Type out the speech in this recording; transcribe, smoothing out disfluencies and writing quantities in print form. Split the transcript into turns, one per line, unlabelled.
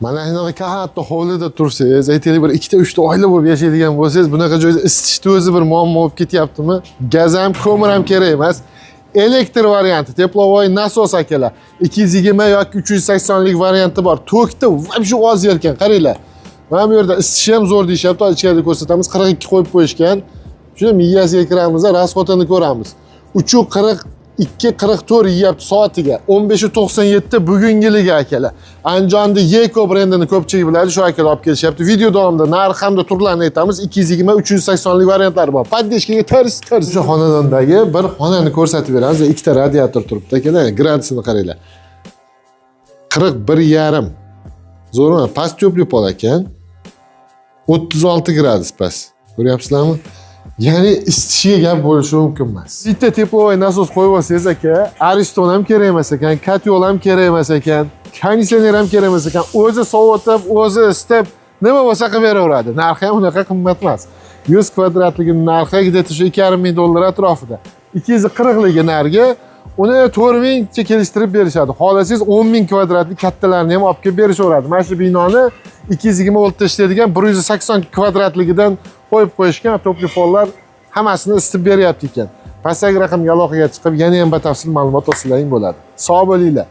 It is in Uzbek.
Mana shunaqa katta hovlida tursangiz, aytaylik bir 2-3 ta oila bo'lib yashaydigan bo'lsangiz, bunaqa joyda isitishni o'zi bir muammo bo'lib ketyaptimi? Gaz ham, ko'mir ham kerak emas. Elektr varianti, teplovoy nasos akalar. 220 yoki 380 lik varianti bor. Tokda vobshe oz yerkan, qaranglar. Mana bu yerda isitishi ham zo'r deyapti. Ichkarida ko'rsatamiz. 42 qo'yib qo'yishgan. Shuni miyasiga kiramiz, rasxotini ko'ramiz. 3.42-44 yeyapti soatiga. 15.97 bugungiligi akalar. Andijonda Yeko brendini ko'pchilik biladi, shu akalar olib kelishyapti. Video davomida narx hamda turlarini aytamiz. 220, 380 lik variantlari bor. Poddeshkaga tars. Shu xonadondagi bir xonani ko'rsatib beramiz. Ikkita radiator turibdi akalar. Gradusini qaranglar. 41,5. Zo'rmi? Past tepli pol ekan. 36 gradus past. Ko'ryapsizlarmi? Ya'ni isitishiga gap bo'lishi mumkin emas. Bitta teplovoy nasos qo'yib olsangiz aka, Ariston ham kerak emas ekan, katyol ham kerak emas ekan, konditsioner ham kerak emas ekan. O'zi sovutib, o'zi isitib, nima bo'lsa qilib beraveradi. Narxi ham unaqa qimmat emas. 100 kvadratligining narxi где-то shu 2,5 ming dollar atrofida. 240 ligi narxi uni 4 mingcha kelishtirib berishadi. Xohlasangiz 10 ming kvadratlik kattalarni ham olib kelib berishaveradi. Mana shu binoni 220 voltda ishlaydigan 180 kvadratligidan qo'yib qo'yishgan topli pollar hammasini isitib beryapti ekan. Pastdagi raqamga aloqaga chiqib, yana ham batafsil ma'lumot olsalaring bo'ladi. Sog' bo'linglar.